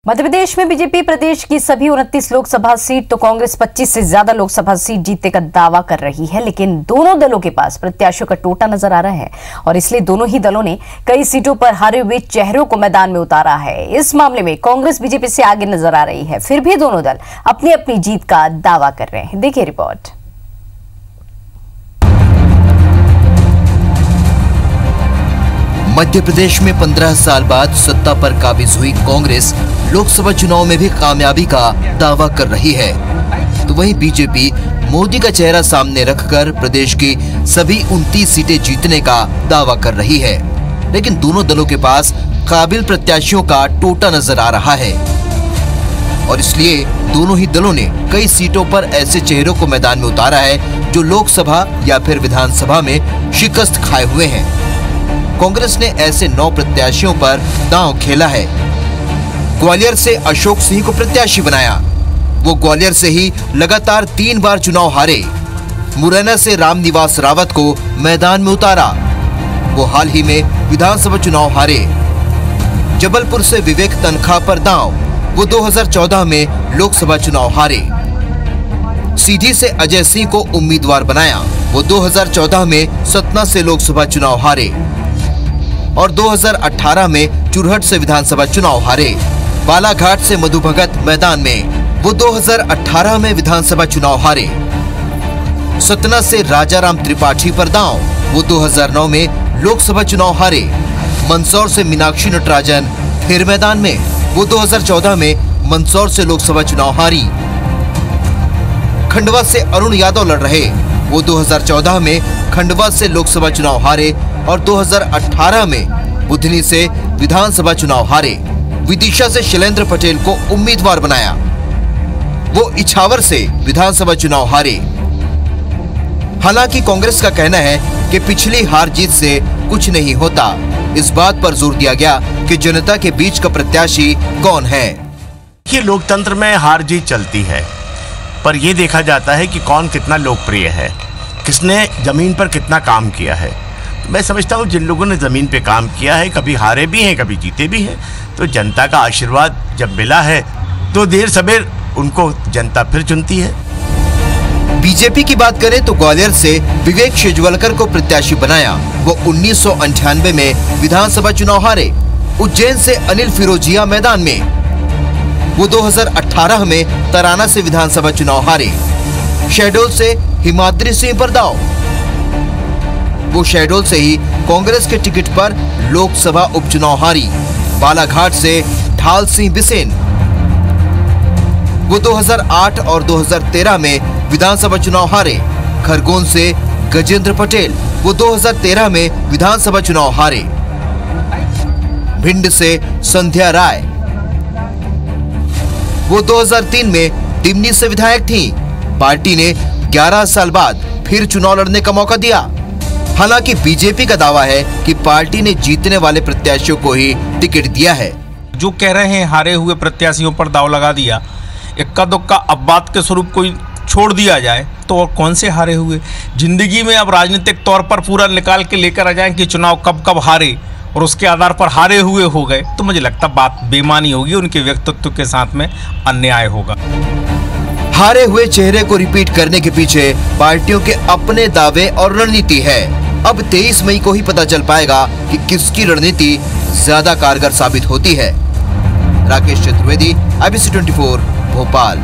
मध्य प्रदेश में बीजेपी प्रदेश की सभी 29 लोकसभा सीट तो कांग्रेस 25 से ज्यादा लोकसभा सीट जीतने का दावा कर रही है, लेकिन दोनों दलों के पास प्रत्याशियों का टोटा नजर आ रहा है और इसलिए दोनों ही दलों ने कई सीटों पर हारे हुए चेहरों को मैदान में उतारा है। इस मामले में कांग्रेस बीजेपी से आगे नजर आ रही है, फिर भी दोनों दल अपनी अपनी जीत का दावा कर रहे हैं। देखिए रिपोर्ट। मध्य प्रदेश में 15 साल बाद सत्ता पर काबिज हुई कांग्रेस लोकसभा चुनाव में भी कामयाबी का दावा कर रही है, तो वहीं बीजेपी मोदी का चेहरा सामने रखकर प्रदेश की सभी 29 सीटें जीतने का दावा कर रही है। लेकिन दोनों दलों के पास काबिल प्रत्याशियों का टोटा नजर आ रहा है और इसलिए दोनों ही दलों ने कई सीटों पर ऐसे चेहरों को मैदान में उतारा है जो लोकसभा या फिर विधानसभा में शिकस्त खाए हुए हैं। कांग्रेस ने ऐसे 9 प्रत्याशियों पर दांव खेला है। ग्वालियर से अशोक सिंह को प्रत्याशी बनाया, वो ग्वालियर से ही लगातार 3 बार चुनाव हारे। मुरैना से रामनिवास रावत को मैदान में उतारा, वो हाल ही में विधानसभा चुनाव हारे। जबलपुर से विवेक तनखा पर दांव, वो 2014 में लोकसभा चुनाव हारे। सीधी से अजय सिंह को उम्मीदवार बनाया, वो 2014 में सतना से लोकसभा चुनाव हारे और 2018 में चुरहट से विधानसभा चुनाव हारे। बालाघाट से मधु भगत मैदान में, वो 2018 में विधानसभा चुनाव हारे। सतना से राजाराम त्रिपाठी पर दांव, वो 2009 में लोकसभा चुनाव हारे। मंदसौर से मीनाक्षी नटराजन फिर मैदान में, वो 2014 में मंदसौर से लोकसभा चुनाव हारी। खंडवा से अरुण यादव लड़ रहे, वो 2014 में खंडवा से लोकसभा चुनाव हारे और 2018 में बुधनी से विधानसभा चुनाव हारे। विदिशा से शैलेंद्र पटेल को उम्मीदवार बनाया, वो इछावर से विधानसभा चुनाव हारे। हालांकि कांग्रेस का कहना है कि पिछली हार जीत से कुछ नहीं होता। इस बात पर जोर दिया गया कि जनता के बीच का प्रत्याशी कौन है। ये लोकतंत्र में हार जीत चलती है, पर यह देखा जाता है कि कौन कितना लोकप्रिय है, किसने जमीन पर कितना काम किया है। मैं समझता हूँ जिन लोगों ने ज़मीन पे काम किया है, कभी हारे भी हैं कभी जीते भी हैं, तो जनता का आशीर्वाद जब मिला है तो देर सवेर उनको जनता फिर चुनती है। बीजेपी की बात करें तो ग्वालियर से विवेक शेजवलकर को प्रत्याशी बनाया, वो 1998 में विधानसभा चुनाव हारे। उज्जैन से अनिल फिरोजिया मैदान में, वो 2018 में तराना से विधानसभा चुनाव हारे। शहडोल से हिमाद्री सिंह पर दांव, वो शहडोल से ही कांग्रेस के टिकट पर लोकसभा उपचुनाव हारी। बालाघाट से ढाल सिंह बिसेन, वो 2008 और 2013 में विधानसभा चुनाव हारे। खरगोन से गजेंद्र पटेल, वो 2013 में विधानसभा चुनाव हारे। भिंड से संध्या राय, वो 2003 में डिमनी से विधायक थी। पार्टी ने 11 साल बाद फिर चुनाव लड़ने का मौका दिया। हालांकि बीजेपी का दावा है कि पार्टी ने जीतने वाले प्रत्याशियों को ही टिकट दिया है। जो कह रहे हैं हारे हुए प्रत्याशियों पर दाव लगा दिया, इक्का दुक्का अब बात के स्वरूप कोई छोड़ दिया जाए तो और कौन से हारे हुए। जिंदगी में अब राजनीतिक तौर पर पूरा निकाल के लेकर आ जाएं कि चुनाव कब कब हारे और उसके आधार पर हारे हुए हो गए, तो मुझे लगता बात बेईमानी होगी, उनके व्यक्तित्व के साथ में अन्याय होगा। हारे हुए चेहरे को रिपीट करने के पीछे पार्टियों के अपने दावे और रणनीति है। अब 23 मई को ही पता चल पाएगा कि किसकी रणनीति ज्यादा कारगर साबित होती है। राकेश चतुर्वेदी, IBC 24, भोपाल।